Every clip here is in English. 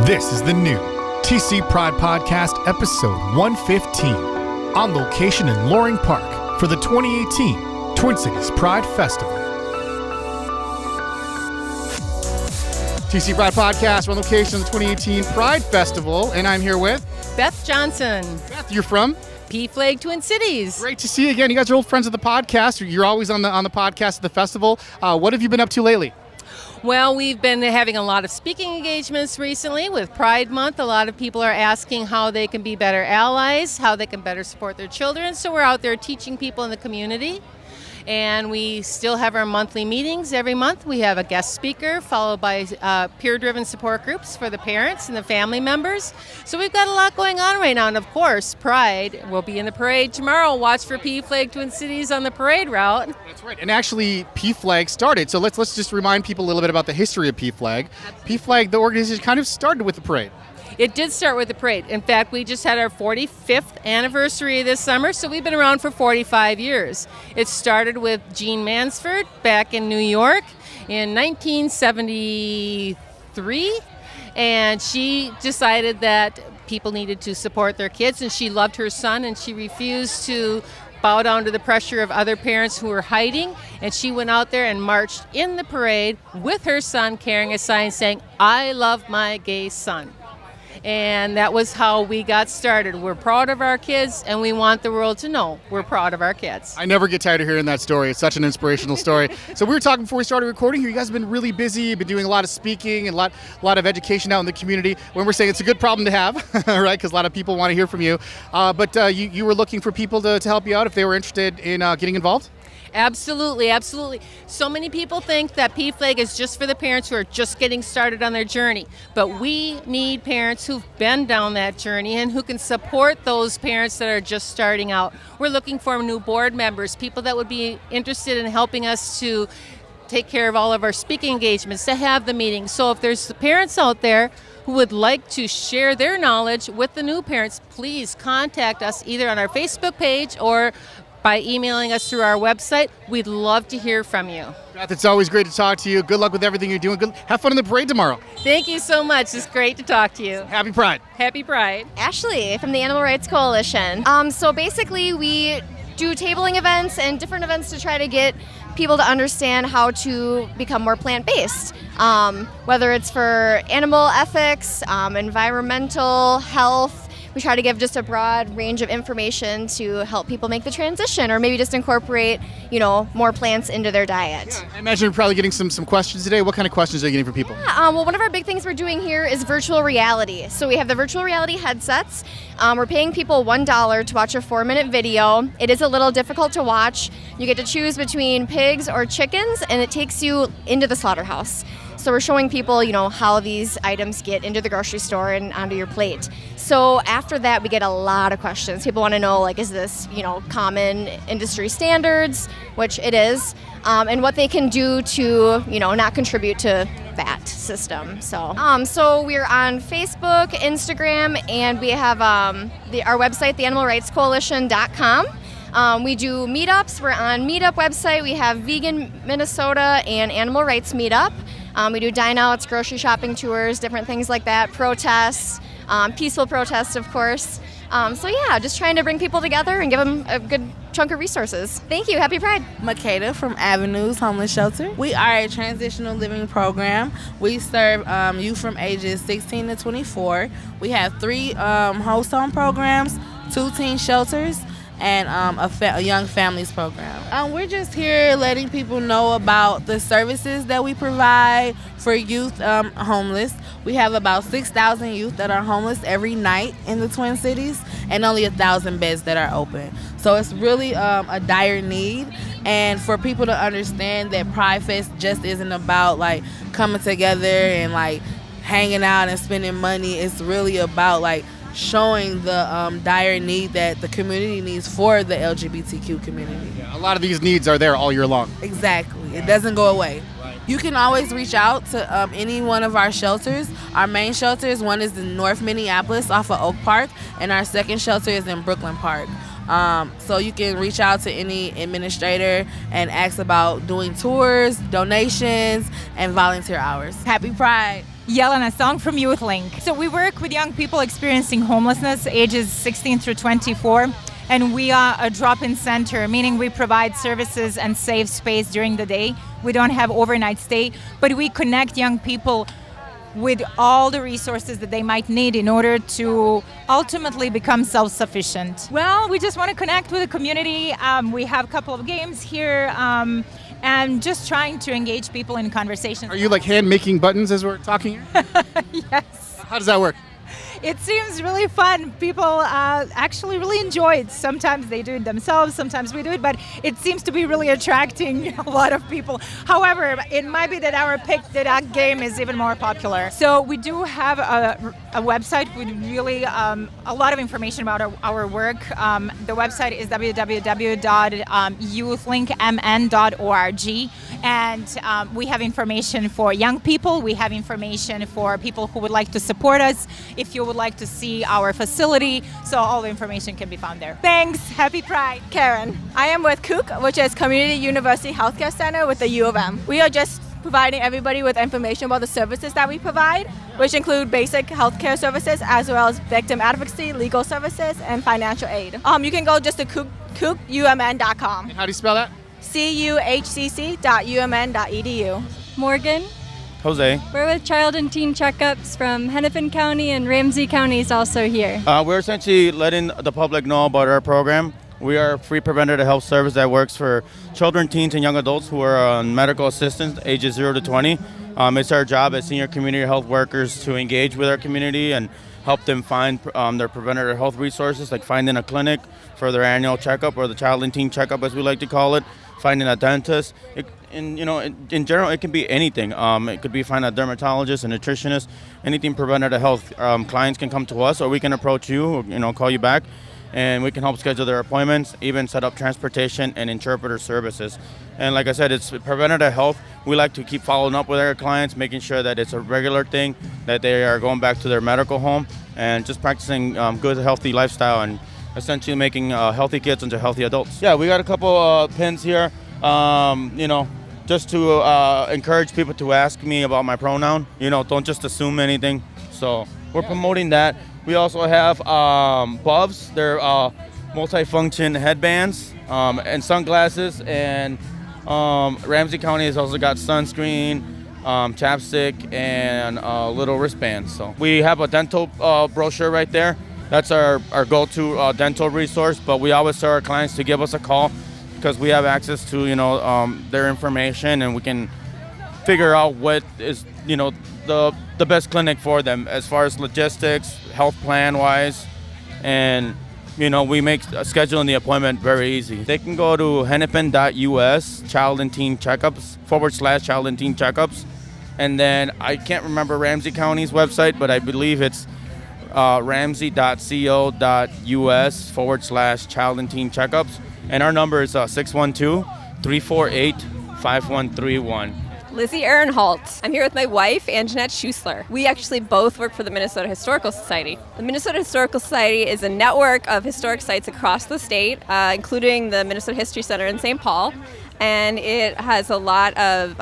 This is the new TC Pride Podcast, episode 115, on location in Loring Park for the 2018 Twin Cities Pride Festival. TC Pride Podcast, on location in the 2018 Pride Festival, and I'm here with Beth Johnson. Beth, you're from P-Flag Twin Cities. Great to see you again. You guys are old friends of the podcast. You're always on the podcast at the festival. What have you been up to lately? Well, we've been having a lot of speaking engagements recently with Pride Month. A lot of people are asking how they can be better allies, how they can better support their children. So we're out there teaching people in the community. And we still have our monthly meetings every month. We have a guest speaker followed by peer-driven support groups for the parents and the family members. So we've got a lot going on right now. And of course, Pride will be in the parade tomorrow. Watch for P-Flag Twin Cities on the parade route. That's right. And actually, P-Flag started. So let's just remind people a little bit about the history of P-Flag. P-Flag, the organization, kind of started with the parade. It did start with the parade. In fact, we just had our 45th anniversary this summer, so we've been around for 45 years. It started with Jean Mansford back in New York in 1973, and she decided that people needed to support their kids, and she loved her son, and she refused to bow down to the pressure of other parents who were hiding, and she went out there and marched in the parade with her son carrying a sign saying, "I love my gay son." And that was how we got started. We're proud of our kids, and we want the world to know we're proud of our kids. I never get tired of hearing that story. It's such an inspirational story. So we were talking before we started recording here. You guys have been really busy. You've been doing a lot of speaking and a lot of education out in the community. When we're saying it's a good problem to have, right? Because a lot of people want to hear from you. But you were looking for people to help you out if they were interested in getting involved? Absolutely, absolutely. So many people think that P-Flag is just for the parents who are just getting started on their journey. But we need parents who've been down that journey and who can support those parents that are just starting out. We're looking for new board members, people that would be interested in helping us to take care of all of our speaking engagements, to have the meetings. So if there's parents out there who would like to share their knowledge with the new parents, please contact us either on our Facebook page or by emailing us through our website. We'd love to hear from you. Beth, it's always great to talk to you. Good luck with everything you're doing. Have fun in the parade tomorrow. Thank you so much. It's great to talk to you. Happy Pride. Happy Pride. Ashley from the Animal Rights Coalition. So basically we do tabling events and different events to try to get people to understand how to become more plant-based. Whether it's for animal ethics, environmental, health. We try to give just a broad range of information to help people make the transition, or maybe just incorporate, more plants into their diet. Yeah, I imagine you're probably getting some questions today. What kind of questions are you getting from people? Yeah, well, one of our big things we're doing here is virtual reality. So we have the virtual reality headsets. We're paying people $1 to watch a 4-minute video. It is a little difficult to watch. You get to choose between pigs or chickens, and it takes you into the slaughterhouse. So we're showing people, how these items get into the grocery store and onto your plate. So after that, we get a lot of questions. People want to know, is this, common industry standards, which it is, and what they can do to, not contribute to that system. So we're on Facebook, Instagram, and we have our website, theanimalrightscoalition.com. We do meetups. We're on Meetup website. We have Vegan Minnesota and Animal Rights Meetup. We do dine-outs, grocery shopping tours, different things like that, protests, peaceful protests, of course. Just trying to bring people together and give them a good chunk of resources. Thank you. Happy Pride. Makeda from Avenues Homeless Shelter. We are a transitional living program. We serve youth from ages 16 to 24. We have 3 host home programs, 2 teen shelters, and a young families program. We're just here letting people know about the services that we provide for youth homeless. We have about 6,000 youth that are homeless every night in the Twin Cities, and only 1,000 beds that are open. So it's really a dire need, and for people to understand that Pride Fest just isn't about coming together and hanging out and spending money. It's really about showing the dire need that the community needs for the LGBTQ community. Yeah, a lot of these needs are there all year long. Exactly. It doesn't go away. Right. You can always reach out to any one of our shelters. Our main shelters, one is in North Minneapolis off of Oak Park, and our second shelter is in Brooklyn Park. So you can reach out to any administrator and ask about doing tours, donations, and volunteer hours. Happy Pride. Yelena Song from YouthLink. So we work with young people experiencing homelessness, ages 16 through 24, and we are a drop-in center, meaning we provide services and safe space during the day. We don't have overnight stay, but we connect young people with all the resources that they might need in order to ultimately become self-sufficient. Well, we just want to connect with the community. We have a couple of games here. And just trying to engage people in conversations. Are you like hand making buttons as we're talking here? Yes. How does that work? It seems really fun. People actually really enjoy it. Sometimes they do it themselves, sometimes we do it, but it seems to be really attracting a lot of people. However, it might be that our pick that game is even more popular. So we do have a website with really a lot of information about our work. The website is www.youthlinkmn.org, and we have information for young people. We have information for people who would like to support us. If you would like to see our facility, so all the information can be found there. Thanks. Happy Pride. Karen. I am with COOC, which is Community University Healthcare Center with the U of M. We are just providing everybody with information about the services that we provide, which include basic healthcare services as well as victim advocacy, legal services, and financial aid. You can go just to COOCumn.com. And how do you spell that? cuhcc.umn.edu. Morgan. Jose. We're with Child and Teen Checkups from Hennepin County, and Ramsey County is also here. We're essentially letting the public know about our program. We are a free preventative health service that works for children, teens, and young adults who are on medical assistance ages 0 to 20. It's our job as senior community health workers to engage with our community and help them find their preventative health resources, like finding a clinic for their annual checkup, or the child and teen checkup as we like to call it, finding a dentist. In general, it can be anything. It could be finding a dermatologist, a nutritionist, anything preventative health. Clients can come to us, or we can approach you, call you back, and we can help schedule their appointments, even set up transportation and interpreter services. And like I said, it's preventative health. We like to keep following up with our clients, making sure that it's a regular thing, that they are going back to their medical home and just practicing good, healthy lifestyle and essentially making healthy kids into healthy adults. Yeah, we got a couple pins here, just to encourage people to ask me about my pronoun. Don't just assume anything. So we're promoting that. We also have buffs. They're multifunction headbands and sunglasses. And Ramsey County has also got sunscreen, chapstick, and little wristbands. So we have a dental brochure right there. That's our go-to dental resource. But we always tell our clients to give us a call, because we have access to their information, and we can figure out what is the best clinic for them as far as logistics, health plan wise, and we make scheduling the appointment very easy. They can go to hennepin.us Child and Teen Checkups /Child and Teen Checkups, and then I can't remember Ramsey County's website, but I believe it's ramsey.co.us /Child and Teen Checkups. And our number is 612-348-5131. Lizzie Ehrenholt. I'm here with my wife, Anjanette Schussler. We actually both work for the Minnesota Historical Society. The Minnesota Historical Society is a network of historic sites across the state, including the Minnesota History Center in St. Paul. And it has a lot of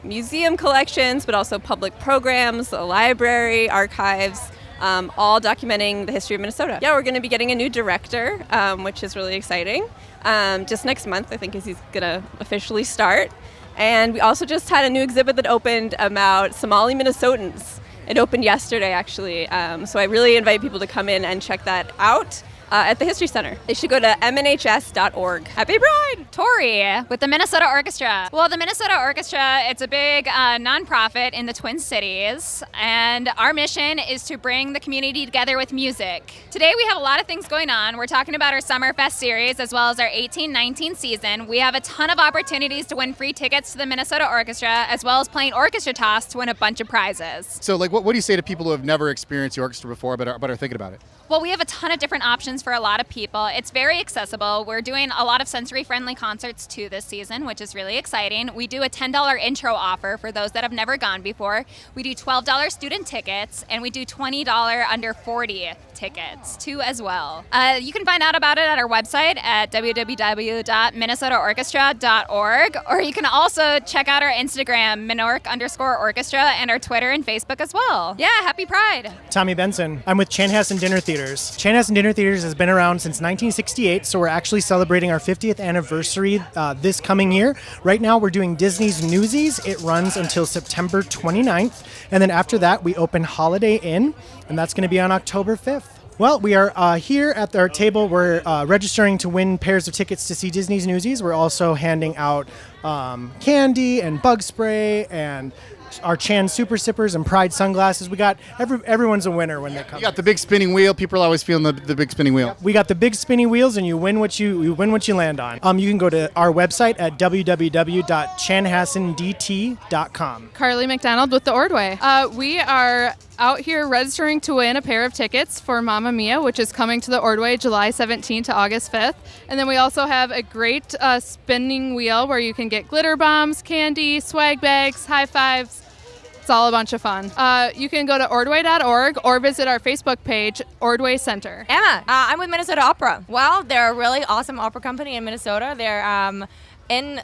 museum collections, but also public programs, a library, archives, all documenting the history of Minnesota. Yeah, we're going to be getting a new director, which is really exciting. Just next month, I think, is he's going to officially start. And we also just had a new exhibit that opened about Somali Minnesotans. It opened yesterday, actually. So I really invite people to come in and check that out at the History Center. They should go to mnhs.org. Happy Pride! Tori with the Minnesota Orchestra. Well, the Minnesota Orchestra, it's a big nonprofit in the Twin Cities, and our mission is to bring the community together with music. Today we have a lot of things going on. We're talking about our Summerfest series as well as our 18-19 season. We have a ton of opportunities to win free tickets to the Minnesota Orchestra, as well as playing orchestra toss to win a bunch of prizes. So what do you say to people who have never experienced the orchestra before but are thinking about it? Well, we have a ton of different options experience for a lot of people. It's very accessible. We're doing a lot of sensory-friendly concerts too this season, which is really exciting. We do a $10 intro offer for those that have never gone before. We do $12 student tickets, and we do $20 under 40 tickets too as well. You can find out about it at our website at www.minnesotaorchestra.org, or you can also check out our Instagram, Minorc_orchestra, and our Twitter and Facebook as well. Yeah, happy Pride. Tommy Benson. I'm with Chanhassen Dinner Theaters. Chanhassen Dinner Theaters has been around since 1968, so we're actually celebrating our 50th anniversary this coming year. Right now we're doing Disney's Newsies. It runs until September 29th, and then after that we open Holiday Inn, and that's going to be on October 5th. Well, we are here at our table. We're registering to win pairs of tickets to see Disney's Newsies. We're also handing out candy and bug spray and our Chan Super Sippers and Pride sunglasses. We got everyone's a winner when they come. You got the big spinning wheel. People are always feeling the big spinning wheel. We got the big spinning wheels, and you win what you land on. You can go to our website at www.chanhassendt.com. Carly McDonald with the Ordway. We are out here registering to win a pair of tickets for Mamma Mia, which is coming to the Ordway July 17th to August 5th. And then we also have a great spinning wheel where you can get glitter bombs, candy, swag bags, high fives. It's all a bunch of fun. You can go to ordway.org or visit our Facebook page, Ordway Center. Emma, I'm with Minnesota Opera. Well, they're a really awesome opera company in Minnesota. They're in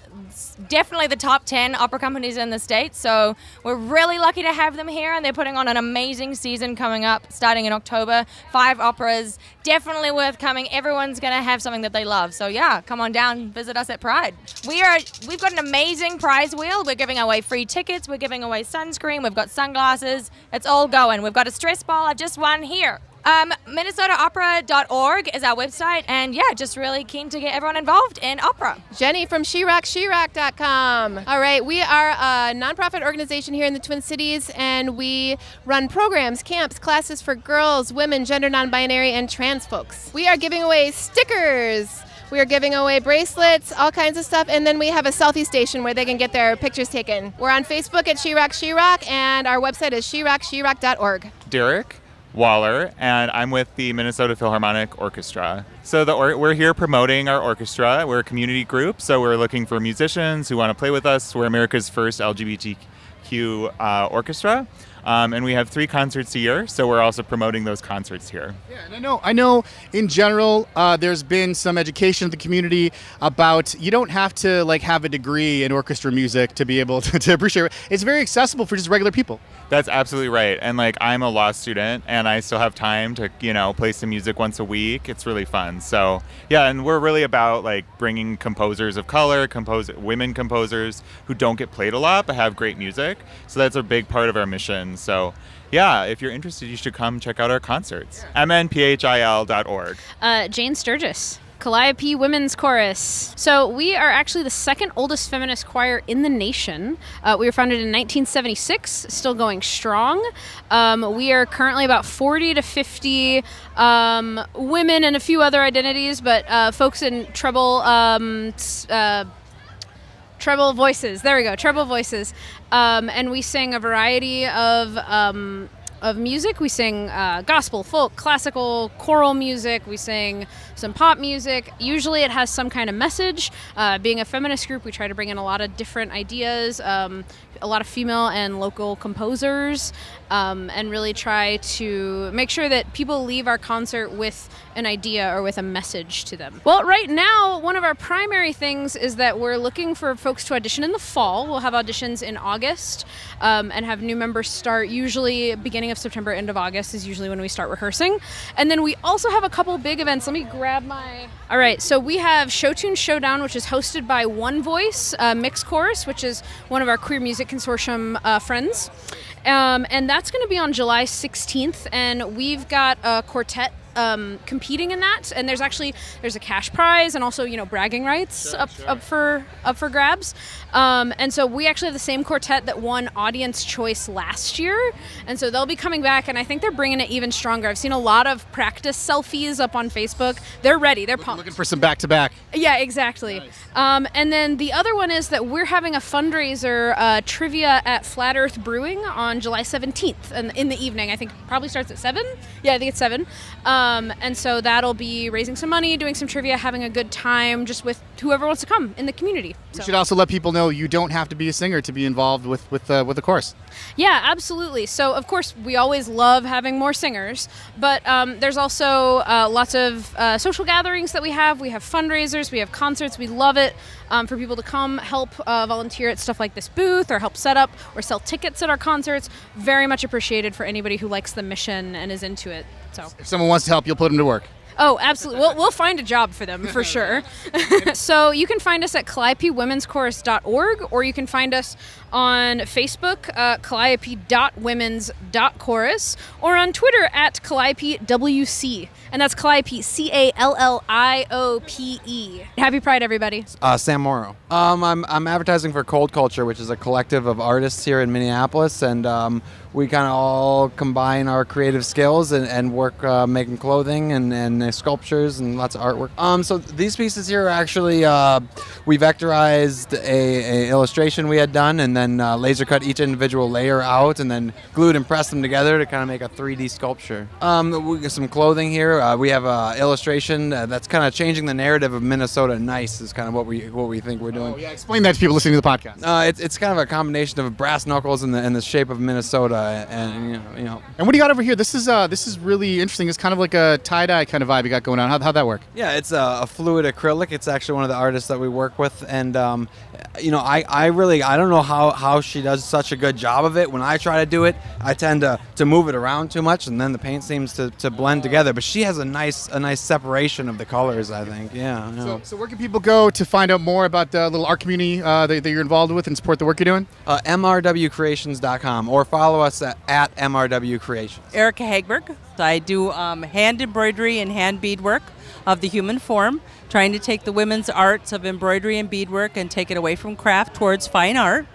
definitely the top 10 opera companies in the state, so we're really lucky to have them here, and they're putting on an amazing season coming up starting in October. 5 operas, definitely worth coming. Everyone's going to have something that they love, so yeah, come on down, visit us at Pride. We've got an amazing prize wheel. We're giving away free tickets, we're giving away sunscreen, we've got sunglasses. It's all going. We've got a stress ball. I've just won here. MinnesotaOpera.org is our website, and yeah, just really keen to get everyone involved in opera. Jenny from SheRockSheRock.com. All right, we are a nonprofit organization here in the Twin Cities, and we run programs, camps, classes for girls, women, gender non-binary, and trans folks. We are giving away stickers. We are giving away bracelets, all kinds of stuff, and then we have a selfie station where they can get their pictures taken. We're on Facebook at SheRockSheRock, and our website is SheRockSheRock.org. Derek Waller, and I'm with the Minnesota Philharmonic Orchestra. So we're here promoting our orchestra. We're a community group, so we're looking for musicians who want to play with us. We're America's first LGBTQ orchestra, and we have 3 concerts a year, so we're also promoting those concerts here. Yeah, and I know in general there's been some education in the community about you don't have to have a degree in orchestra music to be able to appreciate it. It's very accessible for just regular people. That's absolutely right. And I'm a law student, and I still have time to, play some music once a week. It's really fun. So yeah, and we're really about bringing composers of color, women composers who don't get played a lot but have great music. So that's a big part of our mission. So yeah, if you're interested, you should come check out our concerts. mnphil.org. Jane Sturgis. Calliope Women's Chorus. So we are actually the second oldest feminist choir in the nation. We were founded in 1976, still going strong. We are currently about 40 to 50 women and a few other identities, but folks in treble voices. There we go, treble voices. And we sing a variety of music. We sing gospel, folk, classical, choral music. We sing some pop music. Usually it has some kind of message. Being a feminist group, we try to bring in a lot of different ideas, a lot of female and local composers, and really try to make sure that people leave our concert with an idea or with a message to them. Well, right now, one of our primary things is that we're looking for folks to audition in the fall. We'll have auditions in August and have new members start usually beginning of September, end of August is usually when we start rehearsing. And then we also have a couple big events. Let me grab my... All right, so we have Showtune Showdown, which is hosted by One Voice Mixed Chorus, which is one of our Queer Music Consortium friends. And that's going to be on July 16th, and we've got a quartet competing in that, and there's a cash prize and also bragging rights up for grabs, and so we actually have the same quartet that won Audience Choice last year, and so they'll be coming back, and I think they're bringing it even stronger. I've seen a lot of practice selfies up on Facebook. They're ready. They're pumped. Looking for some back-to-back. Yeah, exactly. Nice. And then the other one is that we're having a fundraiser trivia at Flat Earth Brewing on July 17th, and in the evening. I think it probably starts at 7. Yeah, I think it's 7. And so that'll be raising some money, doing some trivia, having a good time just with whoever wants to come in the community. We should also let people know you don't have to be a singer to be involved with the course. Yeah, absolutely. So, of course, we always love having more singers, but there's also lots of social gatherings that we have. We have fundraisers, we have concerts. We love it for people to come help volunteer at stuff like this booth or help set up or sell tickets at our concerts. Very much appreciated for anybody who likes the mission and is into it. So, If someone wants to help, you'll put them to work. oh, absolutely. We'll find a job for them for sure. So you can find us at CalliopeWomen'sChorus.org, or you can find us on Facebook, Calliope.Women's.Chorus, or on Twitter at CalliopeWC. And that's Calliope, CALLIOPE. Happy Pride, everybody. Sam Morrow. I'm advertising for Cold Culture, which is a collective of artists here in Minneapolis, and we kind of all combine our creative skills and work making clothing and sculptures and lots of artwork. So these pieces here are actually we vectorized a illustration we had done, and then laser cut each individual layer out, and then glued and pressed them together to kind of make a 3D sculpture. We got some clothing here. We have an illustration that's kind of changing the narrative of Minnesota nice is kind of what we think we're doing. Oh, yeah, explain that to people listening to the podcast. It's kind of a combination of brass knuckles in the shape of Minnesota, and you know. And what do you got over here? This is really interesting. It's kind of like a tie-dye kind of vibe you got going on. How'd that work? Yeah, it's a fluid acrylic. It's actually one of the artists that we work with, and I don't know how she does such a good job of it. When I try to do it, I tend to move it around too much, and then the paint seems to blend together. But she has a nice separation of the colors, I think. Yeah. So where can people go to find out more about the little art community that you're involved with and support the work you're doing? MRWcreations.com, or follow us at MRW Creations. Erica Hagberg. I do hand embroidery and hand beadwork of the human form, trying to take the women's arts of embroidery and beadwork and take it away from craft towards fine art.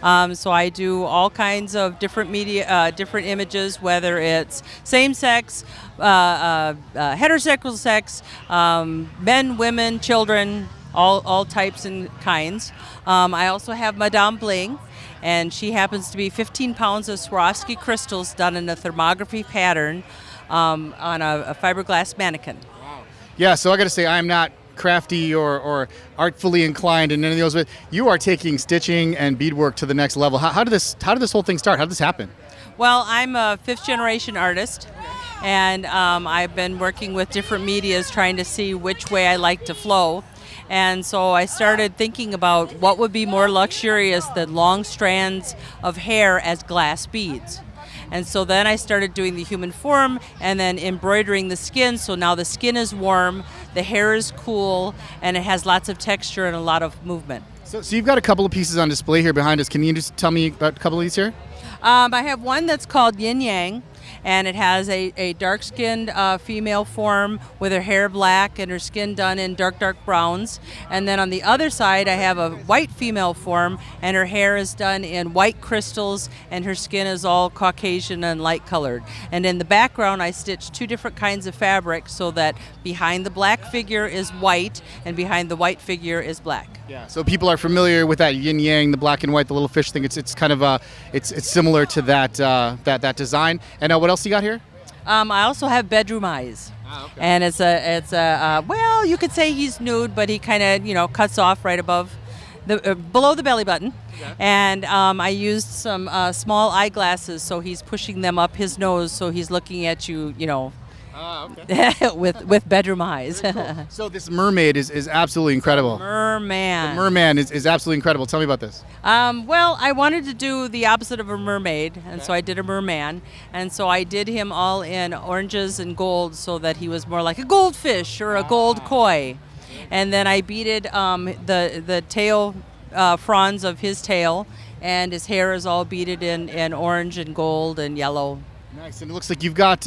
So I do all kinds of different media, different images, whether it's same-sex, heterosexual sex, men, women, children, all types and kinds. I also have Madame Bling, and she happens to be 15 pounds of Swarovski crystals done in a thermography pattern on a fiberglass mannequin. Wow. Yeah, so I got to say, I'm not crafty or artfully inclined in any of those, but you are taking stitching and beadwork to the next level. How did this whole thing start? How did this happen? Well, I'm a fifth-generation artist, and I've been working with different medias trying to see which way I like to flow. And so I started thinking about what would be more luxurious than long strands of hair as glass beads. And so then I started doing the human form and then embroidering the skin. So now the skin is warm, the hair is cool, and it has lots of texture and a lot of movement. So you've got a couple of pieces on display here behind us. Can you just tell me about a couple of these here? I have one that's called Yin Yang, and it has a dark-skinned female form with her hair black and her skin done in dark browns. And then on the other side, I have a white female form, and her hair is done in white crystals, and her skin is all Caucasian and light-colored. And in the background, I stitched two different kinds of fabric so that behind the black figure is white, and behind the white figure is black. Yeah. So people are familiar with that yin yang, the black and white, the little fish thing. It's kind of it's similar to that that design. And what else you got here? I also have bedroom eyes. Okay. And it's a well, you could say he's nude, but he kind of cuts off right above the below the belly button. Okay. And I used some small eyeglasses, so he's pushing them up his nose, so he's looking at you, okay. with bedroom eyes. Cool. So this mermaid is absolutely incredible. Merman. The merman is absolutely incredible. Tell me about this. Well, I wanted to do the opposite of a mermaid, and so I did a merman. And so I did him all in oranges and gold so that he was more like a goldfish or a gold koi. And then I beaded the tail fronds of his tail, and his hair is all beaded in orange and gold and yellow. Nice. And it looks like you've got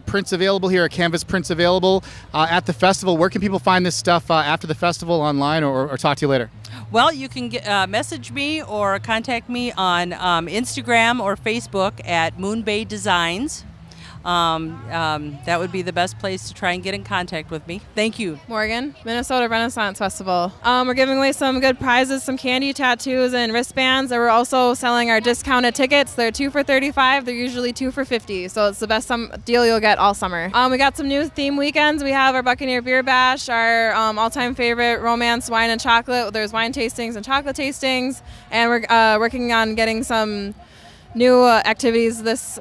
prints available here, canvas prints available at the festival. Where can people find this stuff after the festival, online, or talk to you later? Well, you can message me or contact me on Instagram or Facebook at Moon Bay Designs. that would be the best place to try and get in contact with me. Thank you. Morgan, Minnesota Renaissance Festival. We're giving away some good prizes, some candy, tattoos, and wristbands. And we're also selling our discounted tickets. They're 2 for $35. They're usually 2 for $50. So it's the best deal you'll get all summer. We got some new theme weekends. We have our Buccaneer Beer Bash, our all-time favorite romance wine and chocolate. There's wine tastings and chocolate tastings. And we're working on getting some new activities this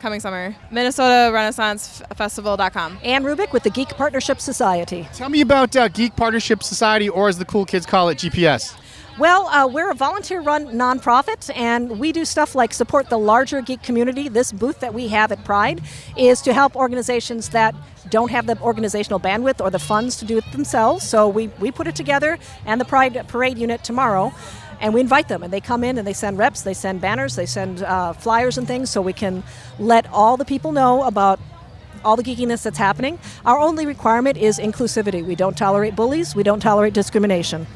coming summer. MinnesotaRenaissanceFestival.com. Ann Rubik with the Geek Partnership Society. Tell me about Geek Partnership Society, or as the cool kids call it, GPS. Well, we're a volunteer-run nonprofit, and we do stuff like support the larger geek community. This booth that we have at Pride is to help organizations that don't have the organizational bandwidth or the funds to do it themselves. So we put it together, and the Pride Parade unit tomorrow, and we invite them, and they come in and they send reps, they send banners, they send flyers and things, so we can let all the people know about all the geekiness that's happening. Our only requirement is inclusivity. We don't tolerate bullies, we don't tolerate discrimination.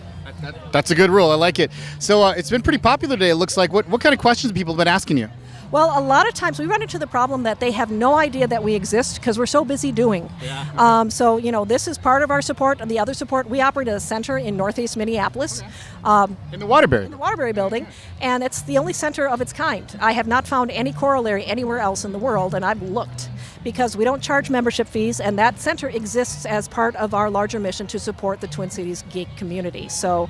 That's a good rule. I like it. So it's been pretty popular today, it looks like. What kind of questions have people been asking you? Well, a lot of times we run into the problem that they have no idea that we exist because we're so busy doing. Yeah. So, this is part of our support. And the other support, we operate a center in Northeast Minneapolis. In the Waterbury? In the Waterbury building. And it's the only center of its kind. I have not found any corollary anywhere else in the world, and I've looked, because we don't charge membership fees, and that center exists as part of our larger mission to support the Twin Cities geek community. So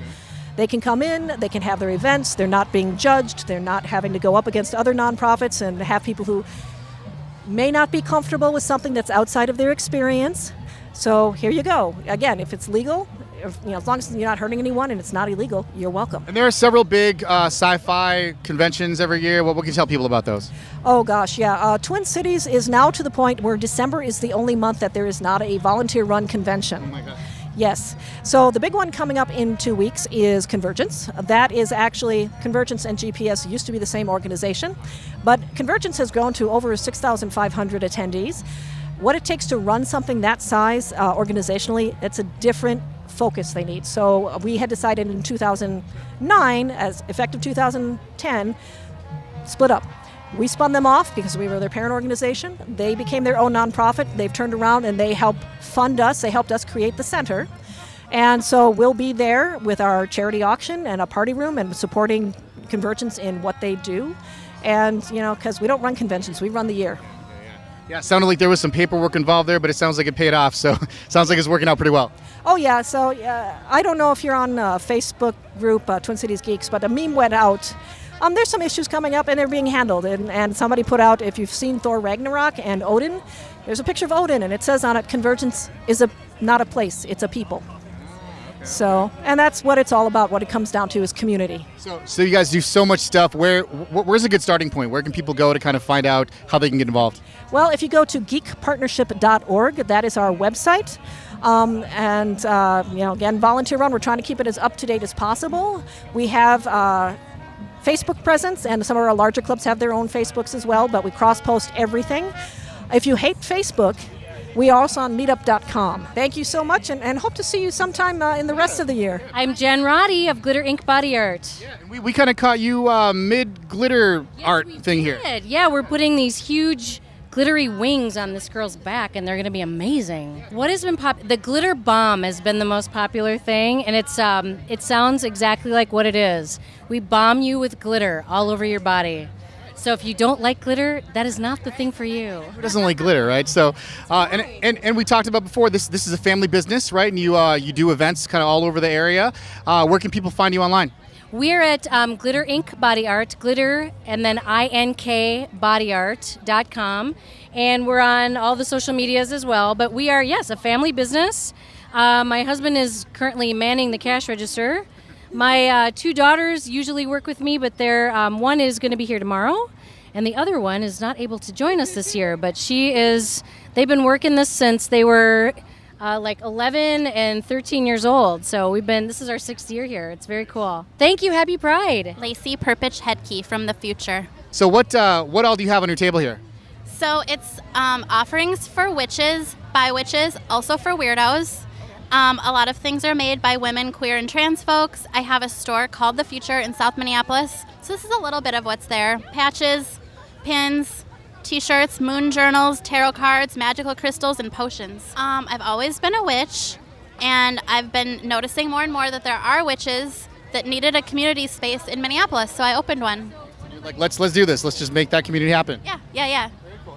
they can come in, they can have their events, they're not being judged, they're not having to go up against other nonprofits and have people who may not be comfortable with something that's outside of their experience. So here you go. Again, if it's legal, as long as you're not hurting anyone and it's not illegal, you're welcome. And there are several big sci-fi conventions every year. What can you tell people about those? Oh gosh, yeah. Twin Cities is now to the point where December is the only month that there is not a volunteer-run convention. Oh my God. Yes. So the big one coming up in 2 weeks is Convergence. That is actually, Convergence and GPS used to be the same organization, but Convergence has grown to over 6,500 attendees. What it takes to run something that size organizationally, it's a different focus they need. So we had decided in 2009, as effective 2010, split up. We spun them off because we were their parent organization. They became their own nonprofit. They've turned around and they help fund us. They helped us create the center. And so we'll be there with our charity auction and a party room and supporting Convergence in what they do. And, because we don't run conventions, we run the year. Yeah, it sounded like there was some paperwork involved there, but it sounds like it paid off. So sounds like it's working out pretty well. Oh, yeah. So I don't know if you're on Facebook group, Twin Cities Geeks, but a meme went out. There's some issues coming up, and they're being handled. And somebody put out, if you've seen Thor Ragnarok and Odin, there's a picture of Odin, and it says on it, Convergence is not a place, it's a people. So, and that's what it's all about. What it comes down to is community. So you guys do so much stuff. Where's a good starting point? Where can people go to kind of find out how they can get involved? Well, if you go to geekpartnership.org, that is our website. Again, volunteer run. We're trying to keep it as up to date as possible. We have Facebook presence, and some of our larger clubs have their own Facebooks as well, but we cross-post everything. If you hate Facebook, we are also on meetup.com. Thank you so much, and hope to see you sometime in the rest of the year. I'm Jen Roddy of Glitter Ink Body Art. Yeah, and we kind of caught you mid-glitter art thing here. Yeah, we're putting these huge glittery wings on this girl's back, and they're going to be amazing. What has been the glitter bomb has been the most popular thing, and it sounds exactly like what it is. We bomb you with glitter all over your body. So if you don't like glitter, that is not the thing for you. Who doesn't like glitter, right? So, and we talked about before, this is a family business, right? And you do events kind of all over the area. Where can people find you online? We're at Glitter Ink Body Art, glitter and then inkbodyart.com, and we're on all the social medias as well. But we are, yes, a family business. My husband is currently manning the cash register. My 2 daughters usually work with me, but one is going to be here tomorrow, and the other one is not able to join us this year. But they've been working this since they were like 11 and 13 years old. So this is our 6th year here. It's very cool. Thank you. Happy Pride. Lacey Perpich Headkey from the future. So what all do you have on your table here? So it's offerings for witches, by witches, also for weirdos. A lot of things are made by women, queer, and trans folks. I have a store called The Future in South Minneapolis. So this is a little bit of what's there. Patches, pins, t-shirts, moon journals, tarot cards, magical crystals, and potions. I've always been a witch, and I've been noticing more and more that there are witches that needed a community space in Minneapolis, so I opened one. You're like, let's do this. Let's just make that community happen. Yeah.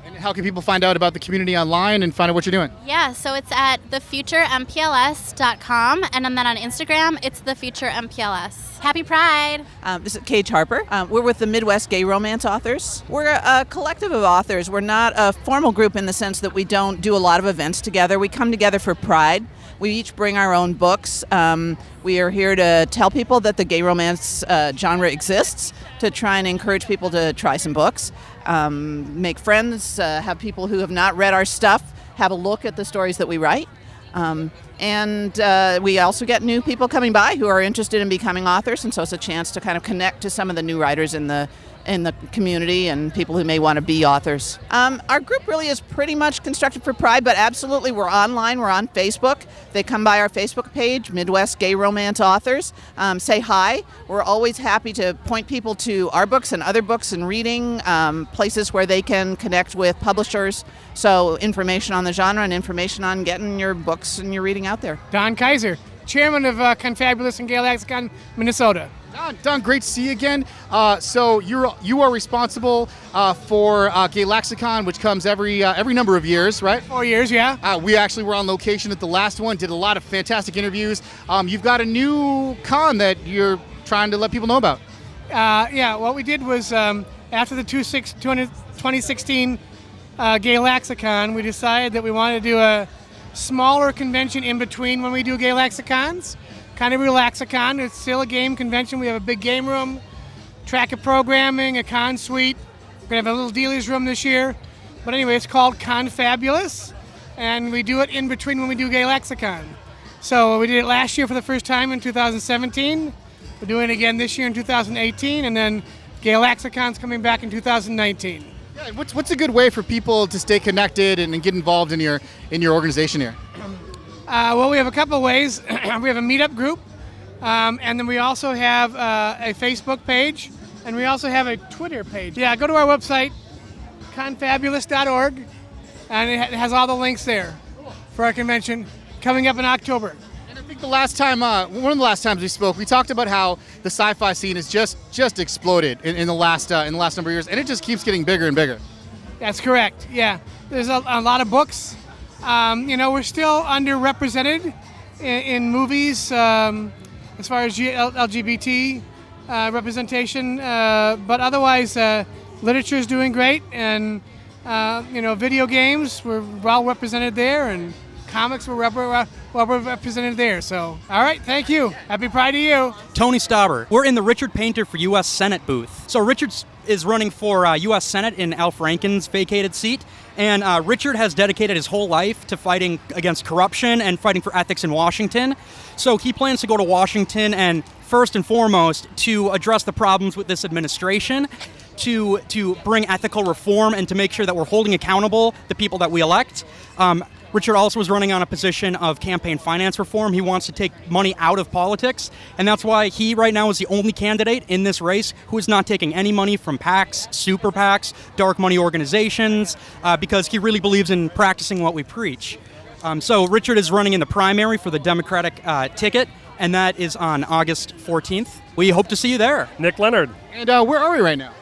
And how can people find out about the community online and find out what you're doing? Yeah, so it's at thefuturempls.com, and then on Instagram, it's thefuturempls. Happy Pride! This is Kate Harper. We're with the Midwest Gay Romance Authors. We're a collective of authors. We're not a formal group in the sense that we don't do a lot of events together. We come together for Pride. We each bring our own books. We are here to tell people that the gay romance genre exists, to try and encourage people to try some books, make friends, have people who have not read our stuff have a look at the stories that we write. And we also get new people coming by who are interested in becoming authors, and so it's a chance to kind of connect to some of the new writers in the community and people who may want to be authors. Our group really is pretty much constructed for Pride, but absolutely we're online. We're on Facebook. They come by our Facebook page, Midwest Gay Romance Authors. Say hi. We're always happy to point people to our books and other books and reading, places where they can connect with publishers. So information on the genre and information on getting your books and your reading out there. Don Kaiser, chairman of Confabulous in Gay Lexicon, Minnesota. Don, great to see you again. So you are responsible for Gay Lexicon, which comes every number of years, right? 4 years, yeah. We actually were on location at the last one, did a lot of fantastic interviews. You've got a new con that you're trying to let people know about. What we did was after the 2016 Gay Lexicon, we decided that we wanted to do a smaller convention in between when we do Gay Lexicons. Kind of Relaxicon. It's still a game convention. We have a big game room, track of programming, a con suite. We're going to have a little dealers room this year. But anyway, it's called Confabulous, and we do it in between when we do Gay Lexicon. So we did it last year for the first time in 2017. We're doing it again this year in 2018, and then Gay Lexicon's coming back in 2019. Yeah, what's a good way for people to stay connected and get involved in your organization here? Well, we have a couple of ways. We have a meetup group, and then we also have a Facebook page, and we also have a Twitter page. Yeah, go to our website, confabulous.org, and it has all the links there for our convention coming up in October. And I think the last time, one of the last times we spoke, we talked about how the sci-fi scene has just exploded in the last number of years, and it just keeps getting bigger and bigger. That's correct. Yeah, there's a lot of books. We're still underrepresented in movies as far as LGBT representation, but otherwise literature is doing great, and video games, we're well represented there, and comics were well represented there. So, all right, thank you. Happy Pride to you. Tony Stauber. We're in the Richard Painter for U.S. Senate booth. So Richard is running for U.S. Senate in Al Franken's vacated seat. And Richard has dedicated his whole life to fighting against corruption and fighting for ethics in Washington. So he plans to go to Washington and first and foremost to address the problems with this administration, to bring ethical reform and to make sure that we're holding accountable the people that we elect. Richard also is running on a position of campaign finance reform. He wants to take money out of politics, and that's why he right now is the only candidate in this race who is not taking any money from PACs, super PACs, dark money organizations, because he really believes in practicing what we preach. So Richard is running in the primary for the Democratic ticket, and that is on August 14th. We hope to see you there. Nick Leonard. And where are we right now?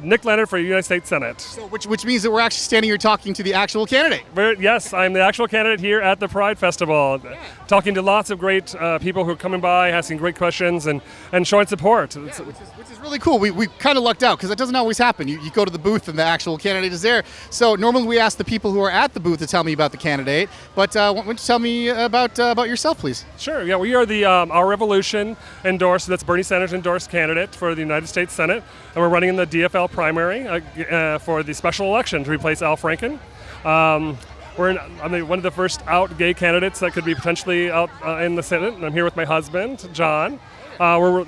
Nick Leonard for United States Senate. So which means that we're actually standing here talking to the actual candidate. Yes, I'm the actual candidate here at the Pride Festival, talking to lots of great people who are coming by, asking great questions, and showing support. Which is really cool. We kind of lucked out because that doesn't always happen. You go to the booth and the actual candidate is there. So normally we ask the people who are at the booth to tell me about the candidate, but why don't you tell me about yourself, please? Sure. Yeah, we are the Our Revolution endorsed. That's Bernie Sanders endorsed candidate for the United States Senate, and we're running in the DFL primary for the special election to replace Al Franken. I'm one of the first out gay candidates that could be potentially out in the Senate, and I'm here with my husband, John. We're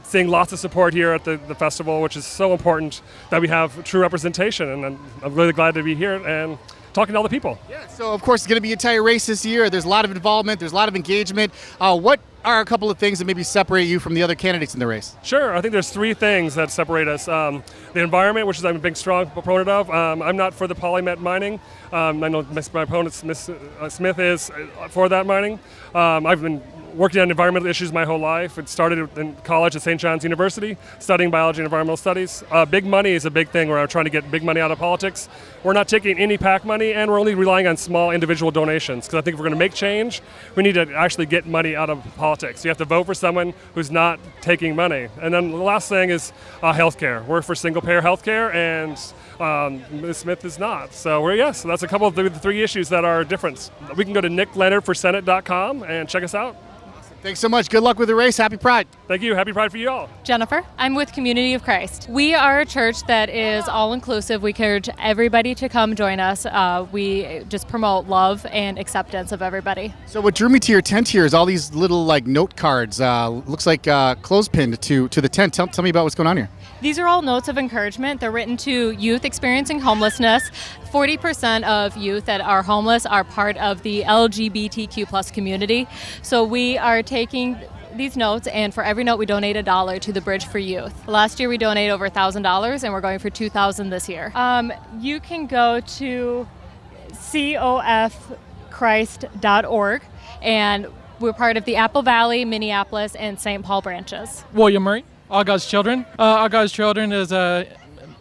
seeing lots of support here at the festival, which is so important that we have true representation, and I'm really glad to be here and talking to all the people. Yeah, so of course it's going to be a tight race this year. There's a lot of involvement. There's a lot of engagement. What are a couple of things that maybe separate you from the other candidates in the race? Sure, I think there's three things that separate us. The environment, which is I'm a big, strong proponent of. I'm not for the polymet mining. I know my opponent, Ms. Smith, is for that mining. I've been working on environmental issues my whole life. It started in college at St. John's University, studying biology and environmental studies. Big money is a big thing where I'm trying to get big money out of politics. We're not taking any PAC money, and we're only relying on small individual donations, because I think if we're going to make change, we need to actually get money out of politics. You have to vote for someone who's not taking money. And then the last thing is healthcare. We're for single-payer healthcare, and Ms. Smith is not. So so that's a couple of the three issues that are different. We can go to nickleonardforsenate.com and check us out. Thanks so much. Good luck with the race. Happy Pride. Thank you. Happy Pride for you all. Jennifer. I'm with Community of Christ. We are a church that is all-inclusive. We encourage everybody to come join us. We just promote love and acceptance of everybody. So what drew me to your tent here is all these little note cards. Looks like clothespin to the tent. Tell me about what's going on here. These are all notes of encouragement. They're written to youth experiencing homelessness. 40% of youth that are homeless are part of the LGBTQ plus community. So we are taking these notes, and for every note we donate $1 to the Bridge for Youth. Last year we donated over $1,000, and we're going for $2,000 this year. You can go to cofchrist.org, and we're part of the Apple Valley, Minneapolis, and St. Paul branches. William Murray, All God's Children. All God's Children is a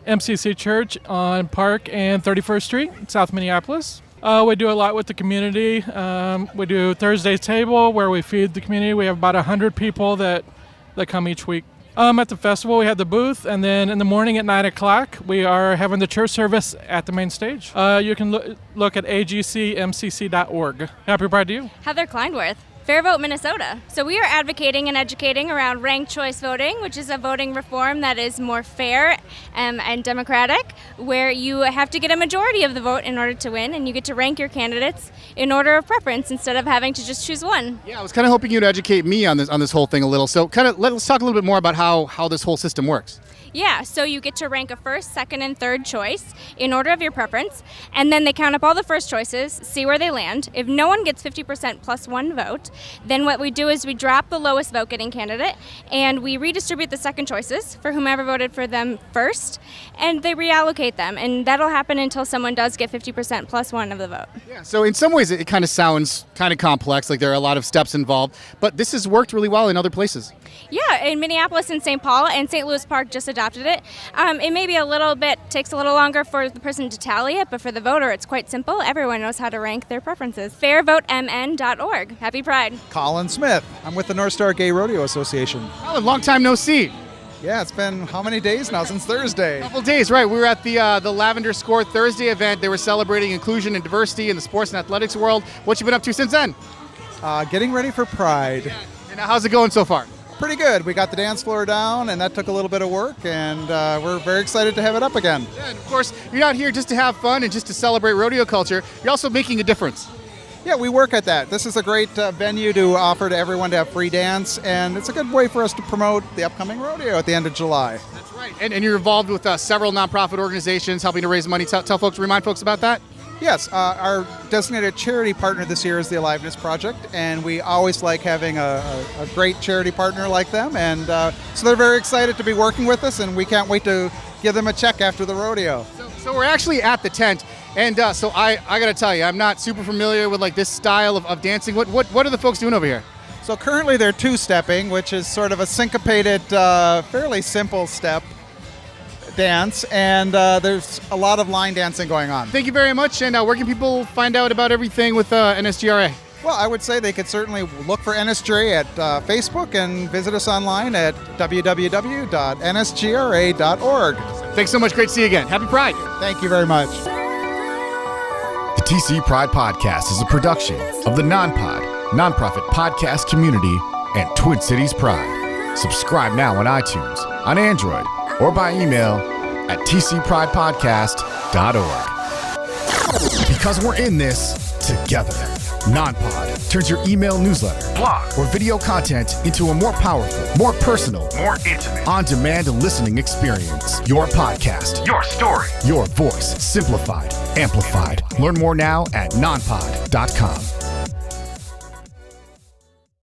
MCC church on Park and 31st Street, South Minneapolis. We do a lot with the community. We do Thursday's Table, where we feed the community. We have about 100 people that come each week. At the festival, we have the booth, and then in the morning at 9 o'clock, we are having the church service at the main stage. You can look at agcmcc.org. Happy Pride to you. Heather Kleinworth. Fair Vote Minnesota. So we are advocating and educating around ranked choice voting, which is a voting reform that is more fair and democratic, where you have to get a majority of the vote in order to win, and you get to rank your candidates in order of preference instead of having to just choose one. Yeah, I was kind of hoping you'd educate me on this whole thing a little. So let's talk a little bit more about how this whole system works. Yeah, so you get to rank a first, second, and third choice in order of your preference, and then they count up all the first choices, see where they land. If no one gets 50% plus one vote, then what we do is we drop the lowest vote getting candidate, and we redistribute the second choices for whomever voted for them first, and they reallocate them, and that'll happen until someone does get 50% plus one of the vote. Yeah, so in some ways it kind of sounds kind of complex, like there are a lot of steps involved, but this has worked really well in other places. Yeah, in Minneapolis and St. Paul, and St. Louis Park just adopted it. It may be takes a little longer for the person to tally it, but for the voter, it's quite simple. Everyone knows how to rank their preferences. fairvotemn.org. Happy Pride. Colin Smith. I'm with the North Star Gay Rodeo Association. Colin, long time no see. Yeah, it's been how many days now? Since Thursday. A couple days, right. We were at the Lavender Score Thursday event. They were celebrating inclusion and diversity in the sports and athletics world. What you been up to since then? Getting ready for Pride. And how's it going so far? Pretty good. We got the dance floor down, and that took a little bit of work, and we're very excited to have it up again. Yeah, and of course, you're not here just to have fun and just to celebrate rodeo culture. You're also making a difference. Yeah, we work at that. This is a great venue to offer to everyone to have free dance, and it's a good way for us to promote the upcoming rodeo at the end of July. That's right. And you're involved with several nonprofit organizations helping to raise money. Tell folks, remind folks about that. Yes, our designated charity partner this year is the Aliveness Project, and we always like having a great charity partner like them, and so they're very excited to be working with us, and we can't wait to give them a check after the rodeo. So we're actually at the tent, and so I got to tell you, I'm not super familiar with this style of dancing. What are the folks doing over here? So currently they're two-stepping, which is sort of a syncopated, fairly simple step dance, and there's a lot of line dancing going on. Thank you very much, and where can people find out about everything with NSGRA? Well, I would say they could certainly look for NSGRA at Facebook and visit us online at www.nsgra.org. Thanks so much. Great to see you again. Happy Pride. Thank you very much. The TC Pride Podcast is a production of the nonprofit podcast community and Twin Cities Pride. Subscribe now on iTunes, on Android, or by email at tcpridepodcast.org. Because we're in this together. Non-pod turns your email newsletter, blog, or video content into a more powerful, more personal, more intimate, on-demand listening experience. Your podcast, your story, your voice, simplified, amplified. Learn more now at nonpod.com.